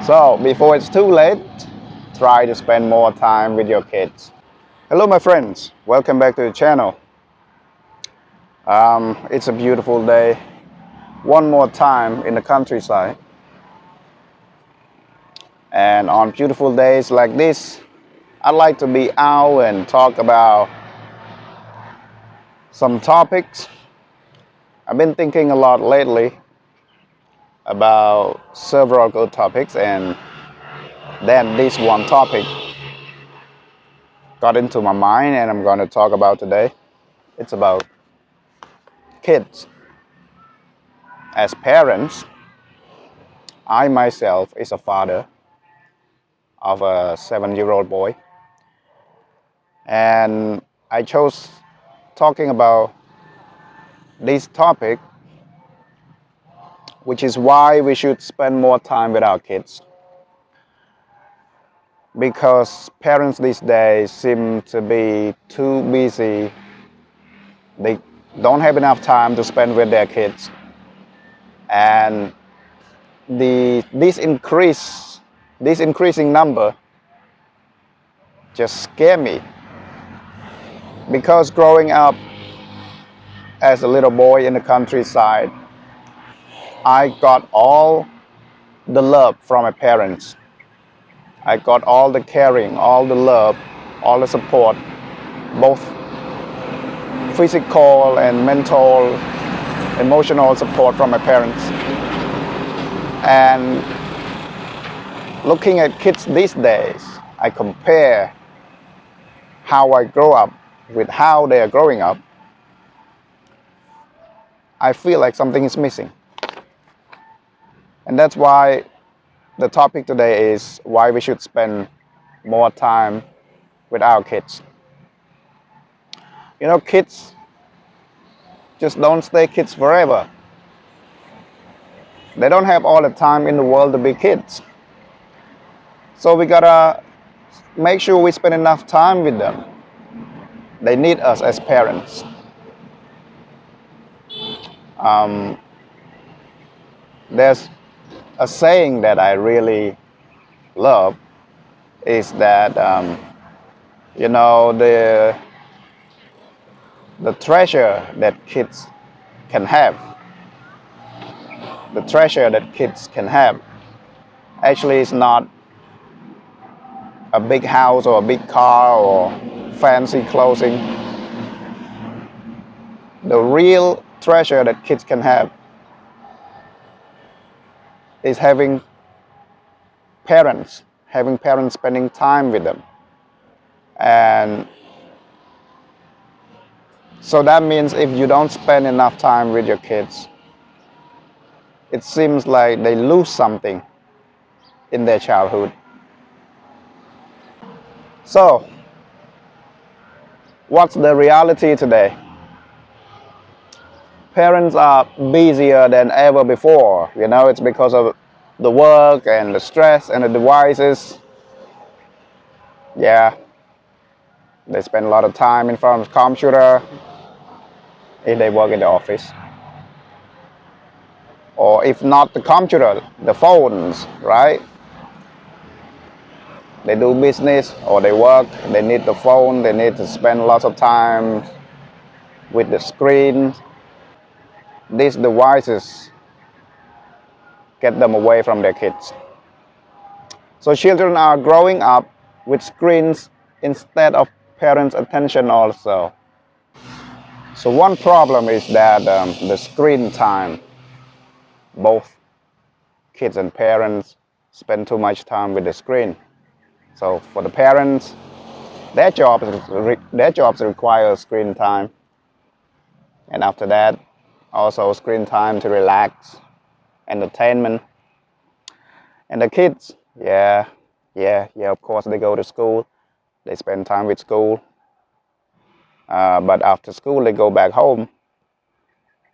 So, before it's too late, try to spend more time with your kids. Hello, my friends. Welcome back to the channel. It's a beautiful day. One more time in the countryside. And on beautiful days like this, I'd like to be out and talk about some topics. I've been thinking a lot lately about several good topics, and then this one topic got into my mind and I'm going to talk about today. It's about kids. As parents, I myself is a father of a 7-year-old boy, and I chose talking about this topic, which is why we should spend more time with our kids. Because parents these days seem to be too busy. They don't have enough time to spend with their kids. And this increasing number just scare me. Because growing up as a little boy in the countryside, I got all the love from my parents. I got all the caring, all the love, all the support, both physical and mental, emotional support from my parents. And looking at kids these days, I compare how I grow up with how they are growing up. I feel like something is missing. And that's why the topic today is why we should spend more time with our kids. You know, kids just don't stay kids forever. They don't have all the time in the world to be kids. So we gotta make sure we spend enough time with them. They need us as parents. There's a saying that I really love is that the treasure that kids can have, the treasure that kids can have actually is not a big house or a big car or fancy clothing. The real treasure that kids can have is having parents spending time with them. And so that means if you don't spend enough time with your kids, it seems like they lose something in their childhood. So, what's the reality today? Parents are busier than ever before. You know, it's because of the work and the stress and the devices. Yeah, they spend a lot of time in front of the computer if they work in the office. Or if not the computer, the phones, right? They do business or they work, they need the phone, they need to spend lots of time with the screen. These devices get them away from their kids. So children are growing up with screens instead of parents' attention also. So one problem is that the screen time, both kids and parents spend too much time with the screen. So for the parents, their jobs require screen time. And after that, also screen time to relax, entertainment. And the kids, yeah, of course they go to school. They spend time with school. But after school, they go back home.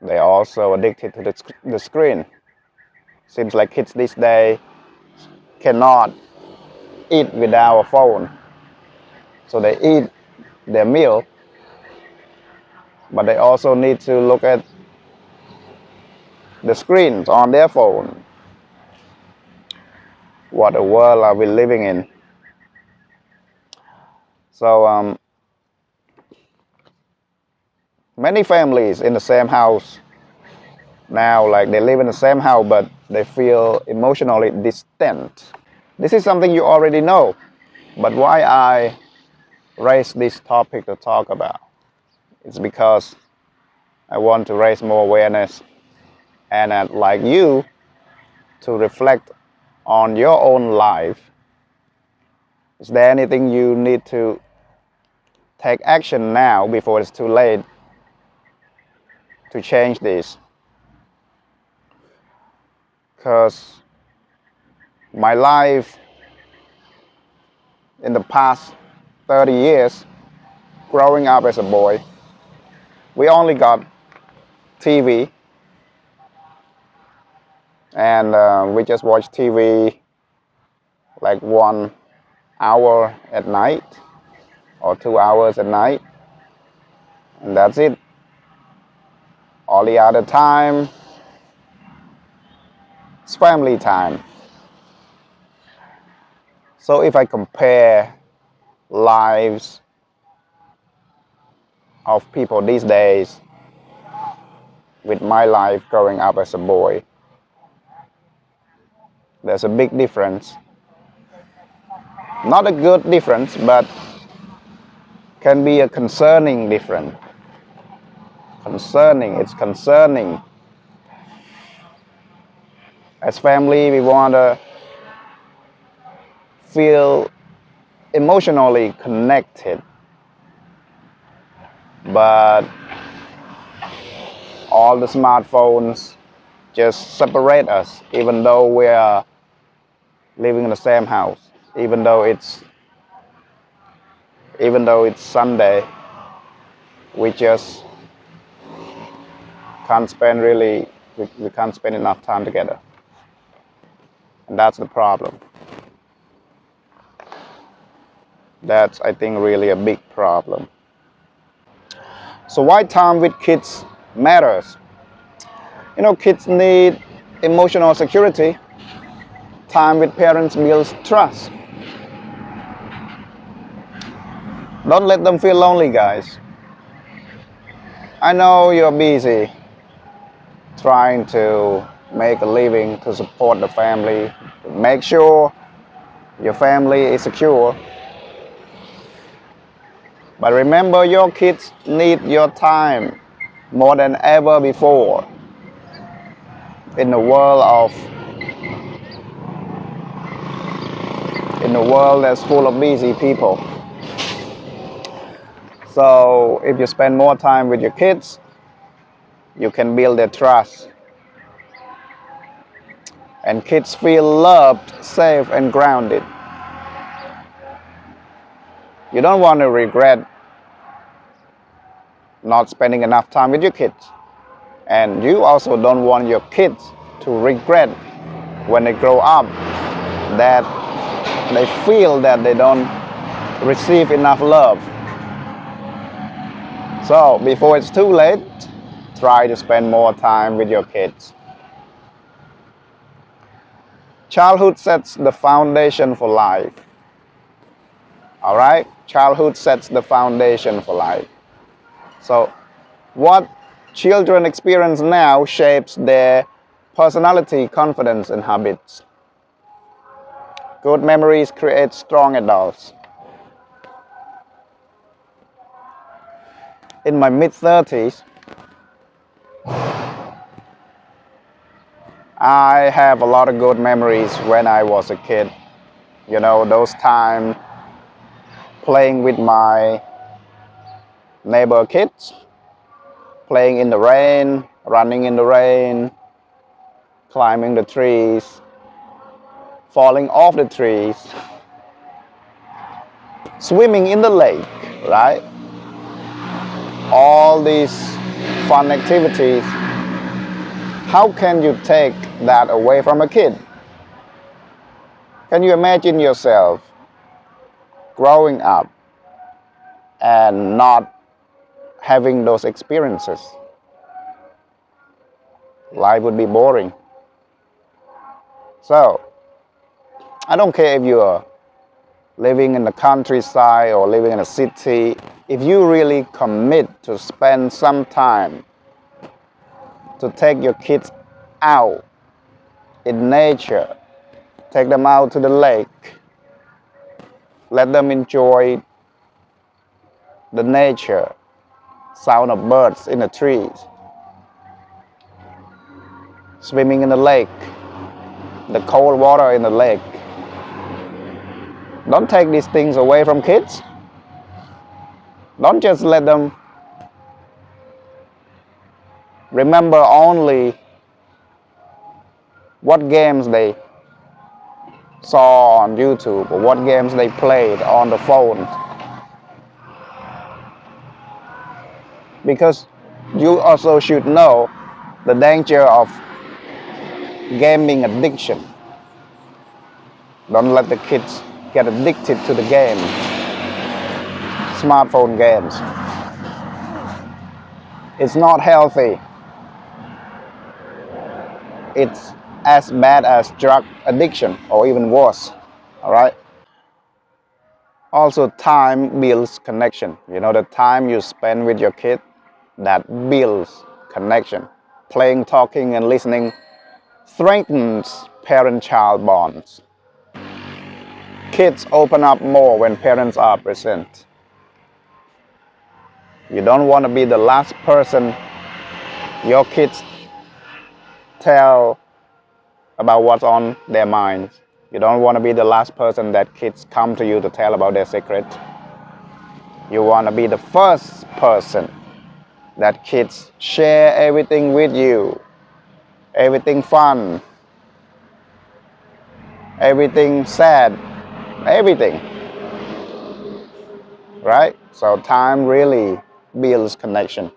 They're also addicted to the screen. Seems like kids these days cannot eat without a phone. So they eat their meal, but they also need to look at the screens on their phone. what a world are we living in. So many families in the same house now, like they live in the same house, but they feel emotionally distant. This is something you already know, but why I raise this topic to talk about? It's because I want to raise more awareness, and I'd like you to reflect on your own life. Is there anything you need to take action now before it's too late to change this? Because my life in the past 30 years, growing up as a boy, we only got TV, and we just watch TV like 1 hour at night or 2 hours at night, and that's it. All the other time, it's family time. So if I compare lives of people these days with my life growing up as a boy, there's a big difference. Not a good difference, but can be a concerning difference. It's concerning. As family, we want to feel emotionally connected, but all the smartphones just separate us, even though we are living in the same house, even though it's Sunday. We just can't spend we can't spend enough time together, and that's the problem. That's, I think, really a big problem. So why time with kids matters? Kids need emotional security. Time with parents builds trust. Don't let them feel lonely, guys. I know you're busy trying to make a living to support the family, to make sure your family is secure. But remember, your kids need your time more than ever before in a world that's full of busy people. So if you spend more time with your kids, you can build their trust. And kids feel loved, safe, and grounded. You don't want to regret not spending enough time with your kids. And you also don't want your kids to regret when they grow up that they feel that they don't receive enough love. So before it's too late, try to spend more time with your kids. Childhood sets the foundation for life. All right? Childhood sets the foundation for life. So what children experience now shapes their personality, confidence, and habits. Good memories create strong adults. In my mid-30s, I have a lot of good memories when I was a kid. Those times playing with my neighbor kids, playing in the rain, running in the rain, climbing the trees, falling off the trees, swimming in the lake, right? All these fun activities. How can you take that away from a kid? Can you imagine yourself growing up and not having those experiences? Life would be boring. So, I don't care if you are living in the countryside or living in a city. If you really commit to spend some time to take your kids out in nature, take them out to the lake, let them enjoy the nature, sound of birds in the trees, swimming in the lake, the cold water in the lake. Don't take these things away from kids. Don't just let them remember only what games they saw on YouTube or what games they played on the phone. Because you also should know the danger of gaming addiction. Don't let the kids get addicted to the game, smartphone games. It's not healthy. It's as bad as drug addiction or even worse. All right. Also, time builds connection. You know, the time you spend with your kid, that builds connection. Playing, talking, and listening strengthens parent-child bonds. Kids open up more when parents are present. You don't want to be the last person your kids tell about what's on their minds. You don't want to be the last person that kids come to you to tell about their secret. You want to be the first person that kids share everything with you. Everything fun, everything sad, everything. Right? So time really builds connection.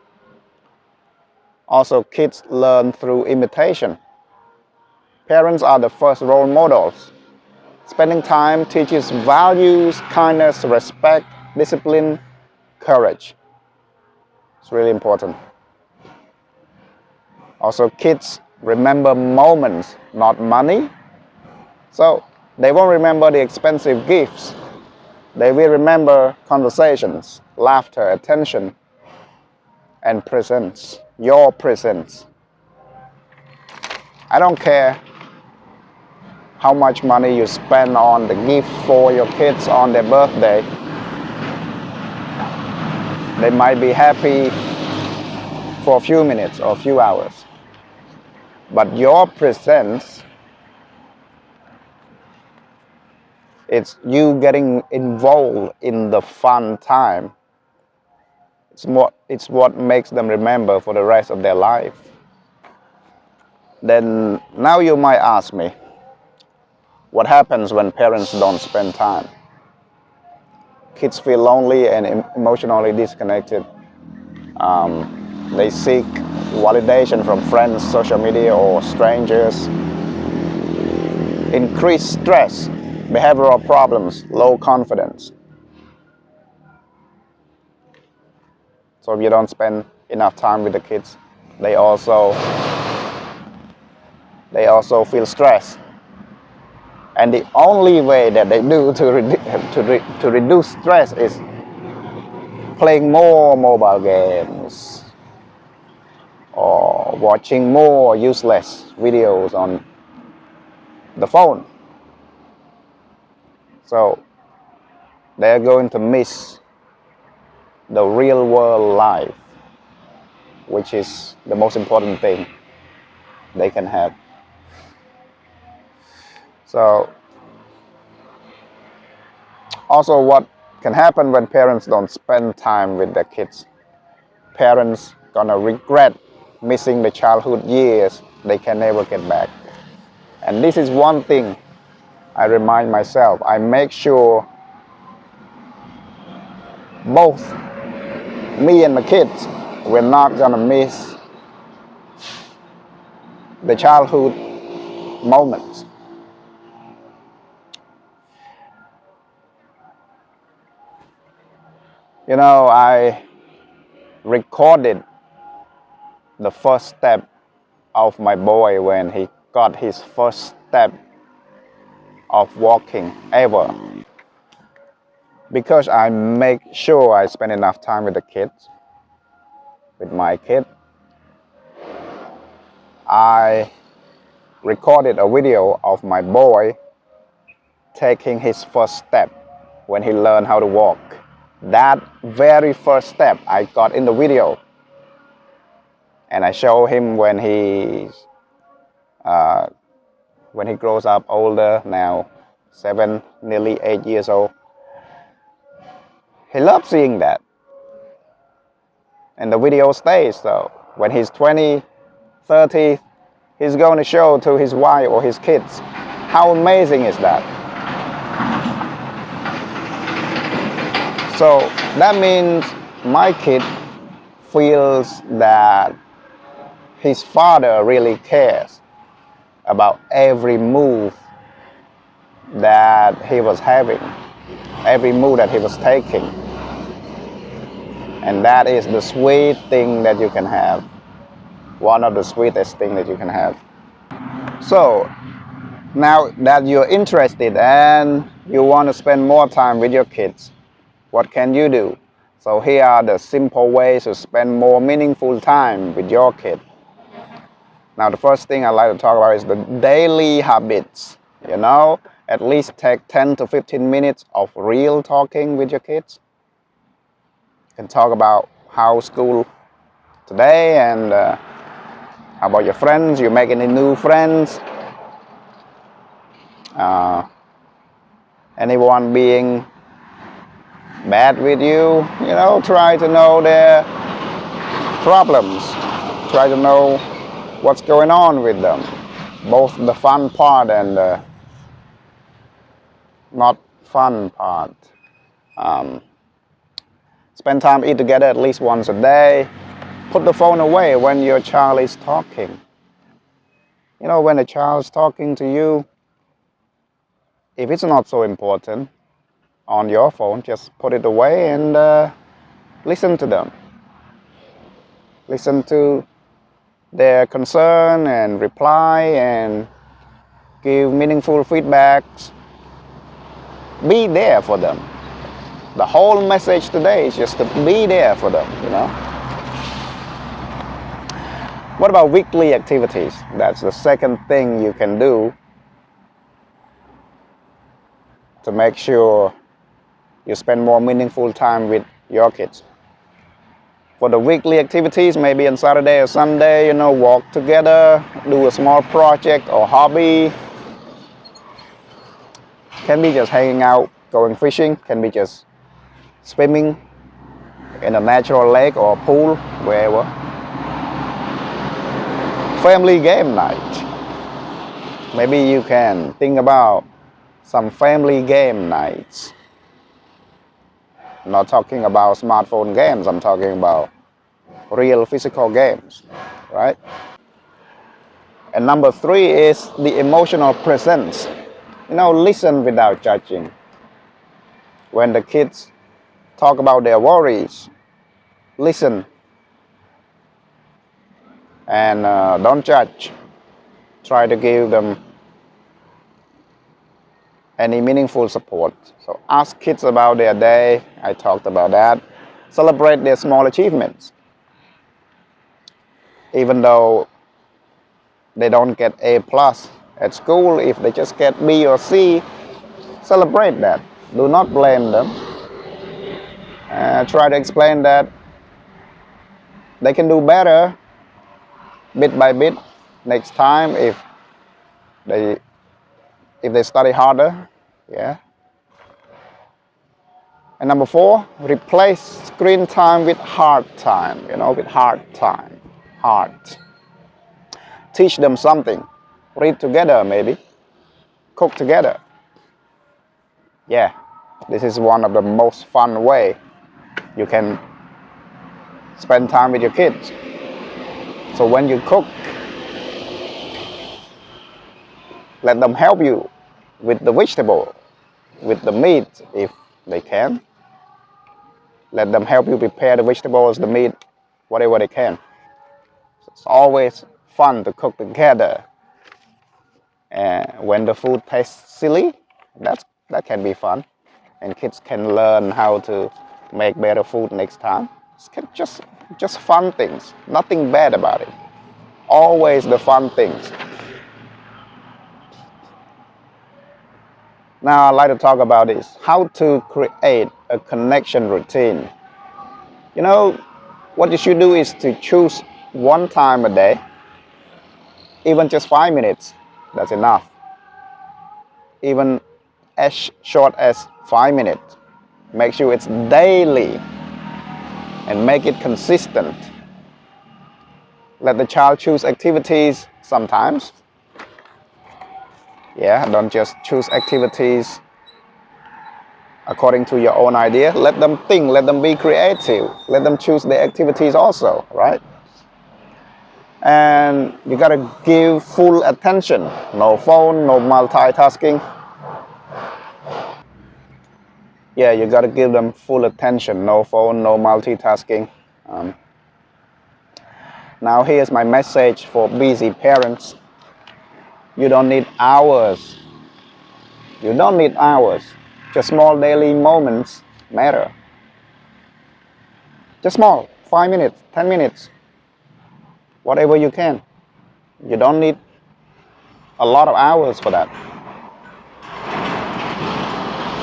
Also, kids learn through imitation. Parents are the first role models. Spending time teaches values, kindness, respect, discipline, courage. It's really important. Also, kids remember moments, not money. So they won't remember the expensive gifts. They will remember conversations, laughter, attention, and presence. Your presence. I don't care how much money you spend on the gift for your kids on their birthday. They might be happy for a few minutes or a few hours. But your presence, it's you getting involved in the fun time. It's what makes them remember for the rest of their life. Then now you might ask me, what happens when parents don't spend time? Kids feel lonely and emotionally disconnected. They seek validation from friends, social media, or strangers. Increased stress, behavioral problems, low confidence. So if you don't spend enough time with the kids, they also feel stressed. And the only way that they do to reduce stress is playing more mobile games or watching more useless videos on the phone. So they're going to miss the real world life, which is the most important thing they can have. So also, what can happen when parents don't spend time with their kids? Parents gonna regret missing the childhood years they can never get back. And this is one thing I remind myself. I make sure both me and my kids, we're not gonna miss the childhood moments. You know, I recorded the first step of my boy when he got his first step of walking ever. Because I make sure I spend enough time with the kids, with my kid, I recorded a video of my boy taking his first step when he learned how to walk. That very first step I got in the video, and I show him when he grows up older, now 7, nearly 8 years old. He loves seeing that, and the video stays. So when he's 20, 30, he's going to show to his wife or his kids. How amazing is that? So that means my kid feels that his father really cares about every move that he was having, every move that he was taking. And that is the sweet thing that you can have. One of the sweetest things that you can have. So now that you're interested and you want to spend more time with your kids, what can you do? So here are the simple ways to spend more meaningful time with your kid. Now the first thing I'd like to talk about is the daily habits. You know, at least take 10 to 15 minutes of real talking with your kids. You can talk about how school today, and how about your friends, you make any new friends, anyone being bad with you, you know, try to know their problems, try to know what's going on with them, both the fun part and the not fun part. Spend time, eat together at least once a day. Put the phone away when your child is talking. You know, when a child's talking to you, if it's not so important on your phone, just put it away and listen to them. Listen to their concern and reply and give meaningful feedbacks. Be there for them. The whole message today is just to be there for them, you know. What about weekly activities? That's the second thing you can do to make sure you spend more meaningful time with your kids. For the weekly activities, maybe on Saturday or Sunday, you know, walk together, do a small project or hobby. Can be just hanging out, going fishing, can be just swimming in a natural lake or pool, wherever. Family game night. Maybe you can think about some family game nights. I'm not talking about smartphone games, I'm talking about real physical games, right? And number 3 is the emotional presence. You know, listen without judging. When the kids talk about their worries, listen and don't judge. Try to give them any meaningful support. So ask kids about their day. I talked about that. Celebrate their small achievements. Even though they don't get A+ at school, if they just get B or C, celebrate that. Do not blame them. Try to explain that they can do better bit by bit next time if they study harder. Yeah. And number 4, replace screen time with heart time. You know, with heart time. Heart. Teach them something. Read together, maybe. Cook together. Yeah, this is one of the most fun way you can spend time with your kids. So when you cook, let them help you with the vegetable, with the meat if they can. Let them help you prepare the vegetables, the meat, whatever they can. It's always fun to cook together when the food tastes silly, that can be fun, and kids can learn how to make better food next time. It's just fun things, nothing bad about it. Always the fun things. Now I'd like to talk about this, how to create a connection routine. You know, what you should do is to choose one time a day, even just 5 minutes, that's enough. Even as short as 5 minutes. Make sure it's daily and make it consistent. Let the child choose activities sometimes. Yeah, don't just choose activities according to your own idea. Let them think, let them be creative. Let them choose their activities also, right? And you gotta give full attention. No phone, no multitasking. Yeah, you gotta give them full attention. No phone, no multitasking. Now here's my message for busy parents. You don't need hours. You don't need hours. Just small daily moments matter. Just small, 5 minutes, 10 minutes, whatever you can. You don't need a lot of hours for that.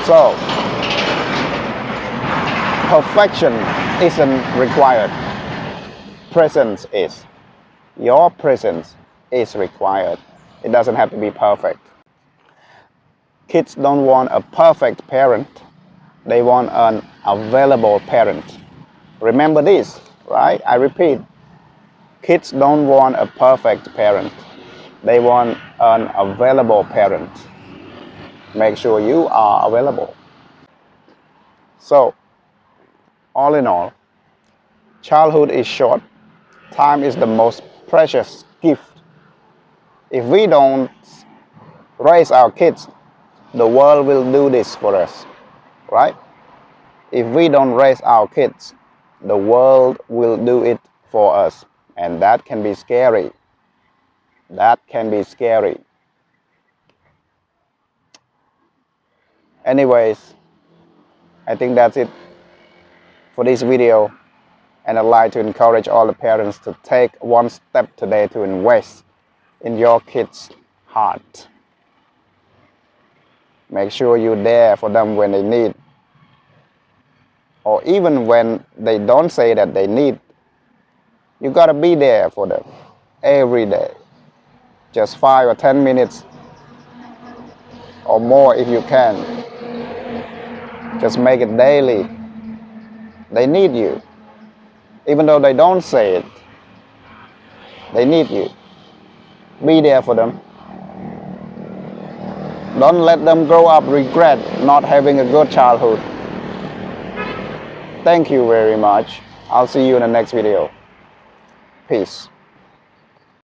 So, perfection isn't required. Presence is. Your presence is required. It doesn't have to be perfect. Kids don't want a perfect parent. They want an available parent. Remember this, right? I repeat. Kids don't want a perfect parent. They want an available parent. Make sure you are available. So, all in all, childhood is short. Time is the most precious gift. If we don't raise our kids, the world will do this for us, right? If we don't raise our kids, the world will do it for us. And that can be scary. That can be scary. Anyways, I think that's it for this video. And I'd like to encourage all the parents to take one step today to invest in your kids' heart. Make sure you're there for them when they need. Or even when they don't say that they need. You gotta be there for them every day. Just 5 or 10 minutes or more if you can. Just make it daily. They need you. Even though they don't say it, they need you. Be there for them. Don't let them grow up regret not having a good childhood. Thank you very much. I'll see you in the next video. Peace.